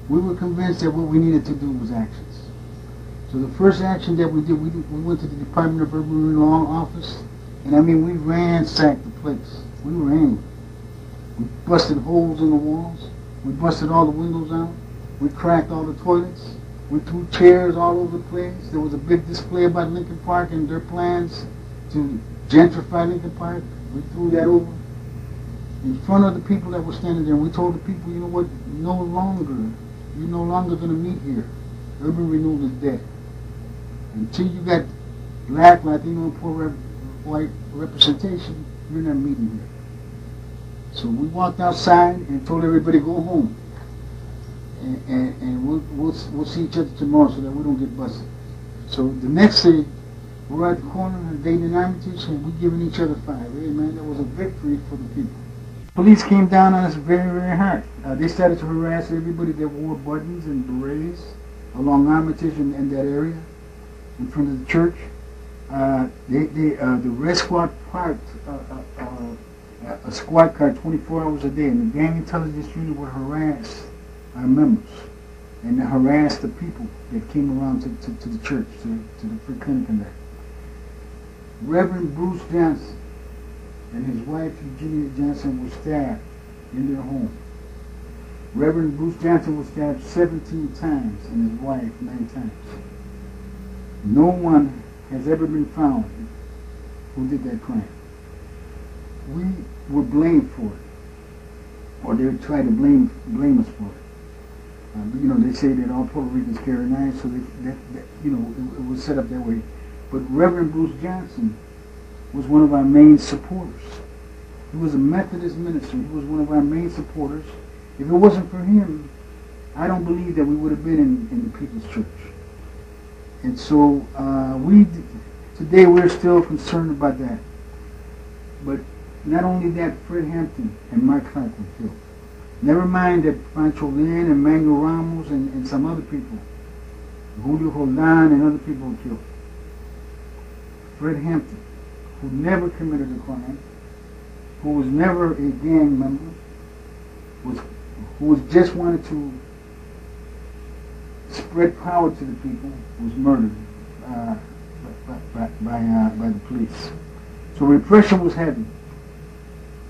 We were convinced that what we needed to do was actions. So the first action that we did, we went to the Department of Urban Law office, and I mean, we ransacked the place. We were angry. We busted holes in the walls. We busted all the windows out. We cracked all the toilets. We threw chairs all over the place. There was a big display about Lincoln Park and their plans to gentrify Lincoln Park. We threw that over in front of the people that were standing there. And we told the people, you know what, you're no longer going to meet here. Urban renewal is dead. Until you got black, Latino, and poor white representation, you're not meeting here. So we walked outside and told everybody go home. And we'll see each other tomorrow so that we don't get busted. So the next day, we're at the corner of Dayton and Armitage, and we're giving each other five. Hey, man, that was a victory for the people. Police came down on us very, very hard. They started to harass everybody that wore buttons and berets along Armitage and that area in front of the church. The Red Squad parked a squad car 24 hours a day, and the gang intelligence unit would harass our members and harass the people that came around to the church, to the free clinic and that. Reverend Bruce Johnson and his wife Eugenia Johnson were stabbed in their home. Reverend Bruce Johnson was stabbed 17 times and his wife 9 times. No one has ever been found who did that crime. We were blamed for it, or they tried to blame us for it. You know, they say that all Puerto Ricans carry knives, so it was set up that way. But Reverend Bruce Johnson was one of our main supporters. He was a Methodist minister. He was one of our main supporters. If it wasn't for him, I don't believe that we would have been in the People's Church. And so today we're still concerned about that. But not only that, Fred Hampton and Mark Clark were killed. Never mind that Pancho Lynn and Manuel Ramos and some other people, Julio Roldan and other people were killed. Fred Hampton, who never committed a crime, who was never a gang member, who just wanted to spread power to the people, was murdered by the police. So repression was heavy.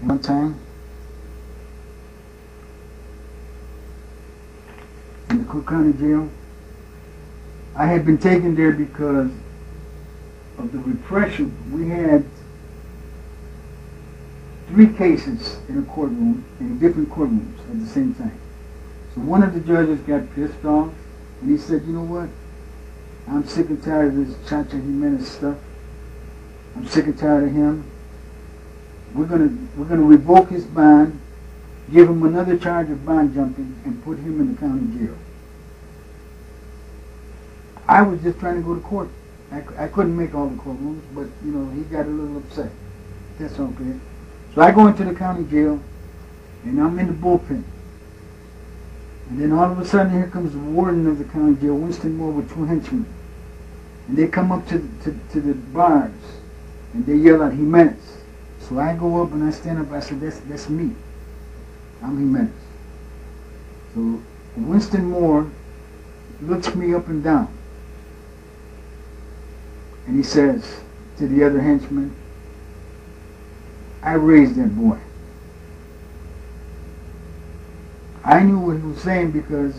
One time, in the Cook County Jail, I had been taken there because of the repression. We had 3 cases in a courtroom, in different courtrooms at the same time. So one of the judges got pissed off, and he said, you know what, I'm sick and tired of this Josechachajimenez stuff. I'm sick and tired of him. We're gonna revoke his bond, give him another charge of bond jumping, and put him in the county jail. I was just trying to go to court. I couldn't make all the courtrooms, but you know, he got a little upset. That's okay. So I go into the county jail, and I'm in the bullpen. And then all of a sudden, here comes the warden of the county jail, Winston Moore, with 2 henchmen. And they come up to the bars, and they yell out, Jimenez. So I go up and I stand up, I said, that's me. I'm Jimenez. So Winston Moore looks me up and down. And he says to the other henchman, I raised that boy. I knew what he was saying because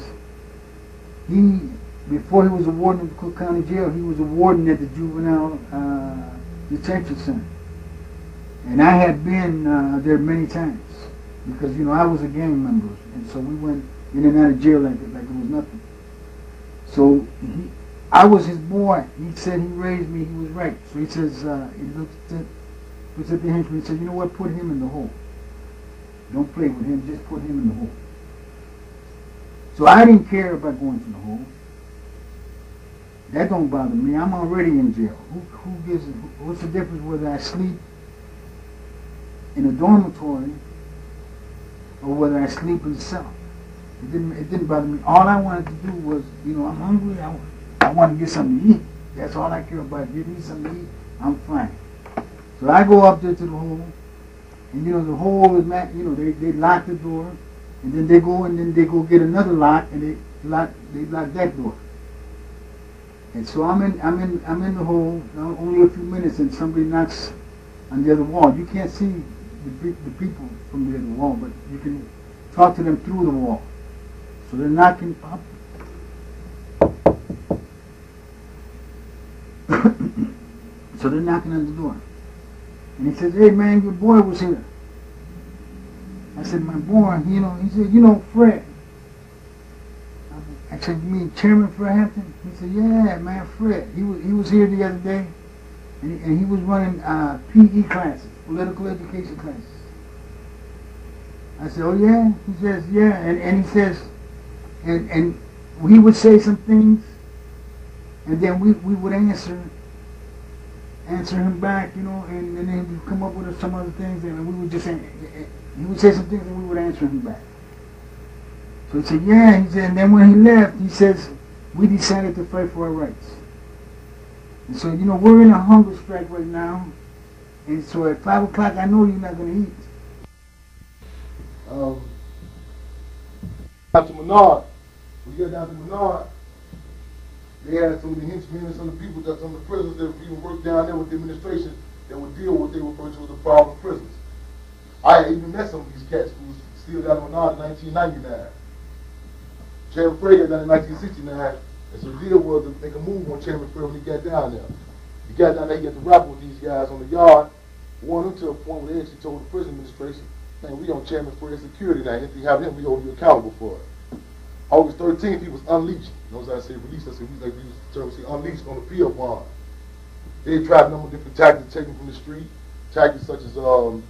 before he was a warden of the Cook County Jail, he was a warden at the juvenile detention center. And I had been there many times because, you know, I was a gang member. And so we went in and out of jail like it was nothing. So I was his boy. He said he raised me. He was right. So he says, he looks at the henchman and said, you know what, put him in the hole. Don't play with him, just put him in the hole. So I didn't care about going to the hole. That don't bother me. I'm already in jail. What's the difference whether I sleep in a dormitory or whether I sleep in the cell? It didn't bother me. All I wanted to do was, you know, I'm hungry. I want to get something to eat. That's all I care about. Give me something to eat, I'm fine. So I go up there to the hole, and you know the hole is not, you know, they lock the door, And then they go get another lock, and they lock that door. And so I'm in the hole only a few minutes, and somebody knocks on the other wall. You can't see the people from the other wall, but you can talk to them through the wall. So they're knocking up. So they're knocking on the door. And he says, "Hey man, your boy was here." I said, "My boy," he said, "Fred." I said, "You mean Chairman Fred Hampton?" He said, "Yeah, man, Fred. He was here the other day, and he was running PE classes, political education classes." I said, "Oh yeah?" He says, "Yeah," and he says, and he would say some things, and then we would answer him back, and then he would come up with some other things, and we would just he would say some things, and we would answer him back. So he said, "Yeah," he said, and then when he left, he says, "We decided to fight for our rights." And so, we're in a hunger strike right now, and so at 5 o'clock, I know you're not going to eat. Down to Menard. We get down to Menard, they had some of the henchmen and some of the people, some of the prisoners that even worked down there with the administration that would deal with what they refer to as the problem prisoners. I had even met some of these cats who was still down in Menard in 1999. Chairman Fred got down in 1969, and so the deal was to make a move on Chairman Fred when he got down there. He got down there, he got to rap with these guys on the yard, won them to a point where they actually told the prison administration, "Man, we on Chairman Fred's security now. If you have him, we hold you accountable for it." August 13th, he was unleashed. As I say released, I say we use the term, say unleashed on the field bond. They tried a number of different tactics to take him from the street. Tactics such as the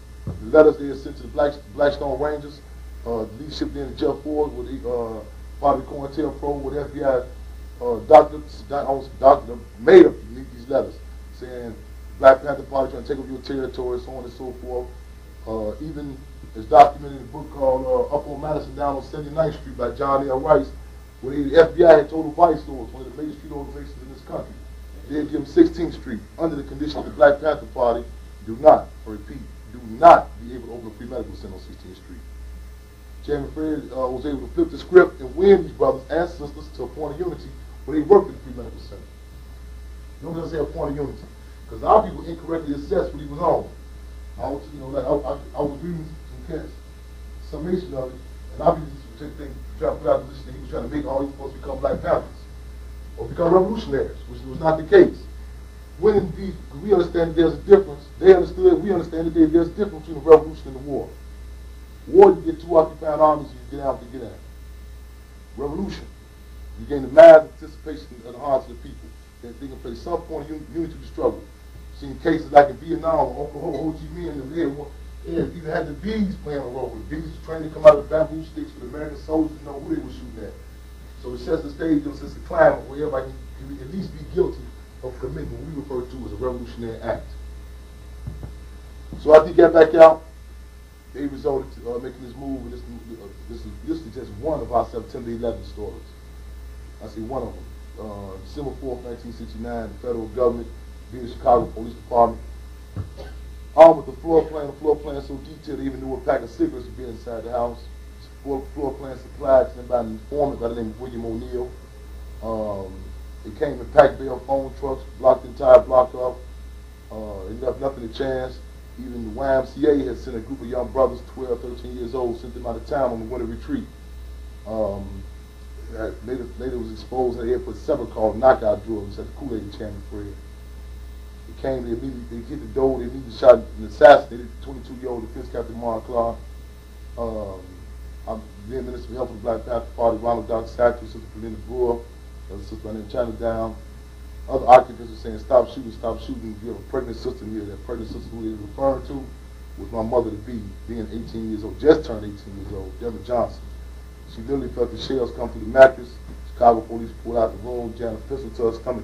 letters they had sent to the Blackstone Rangers, leadership there in Jeff Ford, with the part of the COINTELPRO, with FBI doctor made up these letters saying Black Panther Party trying to take over your territory, so on and so forth. Even it's documented in a book called Up on Madison Down on 79th Street by John L. Rice, where the FBI had told the vice lords, one of the major street organizations in this country, they'd give them 16th Street under the condition that the Black Panther Party do not be able to open a free medical center on 16th Street. Chairman Fred was able to flip the script and win these brothers and sisters to a point of unity where they worked at the free medical center. Don't just say a point of unity, because our people incorrectly assessed what he was on. I was reading some cats, summation of it, and I was just trying to put out the position that he was trying to make all these folks become Black Panthers or become revolutionaries, which was not the case. When we understand that there's a difference, they understood, we understand that there's a difference between the revolution and the war. War, you get two occupied armies, you get out to get at. Revolution, you gain the mass participation of the hearts of the people. That they can play some point of unity to the struggle. Seen cases like in Vietnam, where Ho Chi Minh and they even had the bees playing a role. The bees were trained to come out of bamboo sticks for the American soldiers to know who they were shooting at. So it sets the stage, it sets the climate where everybody can at least be guilty of committing what we refer to as a revolutionary act. So after he got back out, they resorted to making this move, and this is just one of our September 11th stories. I say one of them. December 4th, 1969, the federal government, via the Chicago Police Department, armed with the floor plan so detailed they even knew what pack of cigarettes would be inside the house. Floor plan supplied to them by an informant by the name of William O'Neill. It came in packed bale phone trucks, blocked the entire block up. It left nothing to chance. Even the YMCA had sent a group of young brothers, 12, 13 years old, sent them out of town on the winter retreat. Later was exposed and they had put several called knockout drills at the Kool-Aid Chairman Fred. They came, they hit the door, they immediately shot and assassinated the 22-year-old defense captain Mark Clark. Then Minister of Health of the Black Panther Party, Ronald Dr. Satchel, Sister Belinda Brewer, Sister named Chinatown. Other occupants were saying, stop shooting, stop shooting. We have a pregnant sister here. That pregnant sister who they were referring to was my mother-to-be, being 18 years old, just turned 18 years old, Deborah Johnson. She literally felt the shells come through the mattress. Chicago police pulled out the room, jammed a pistol to us, coming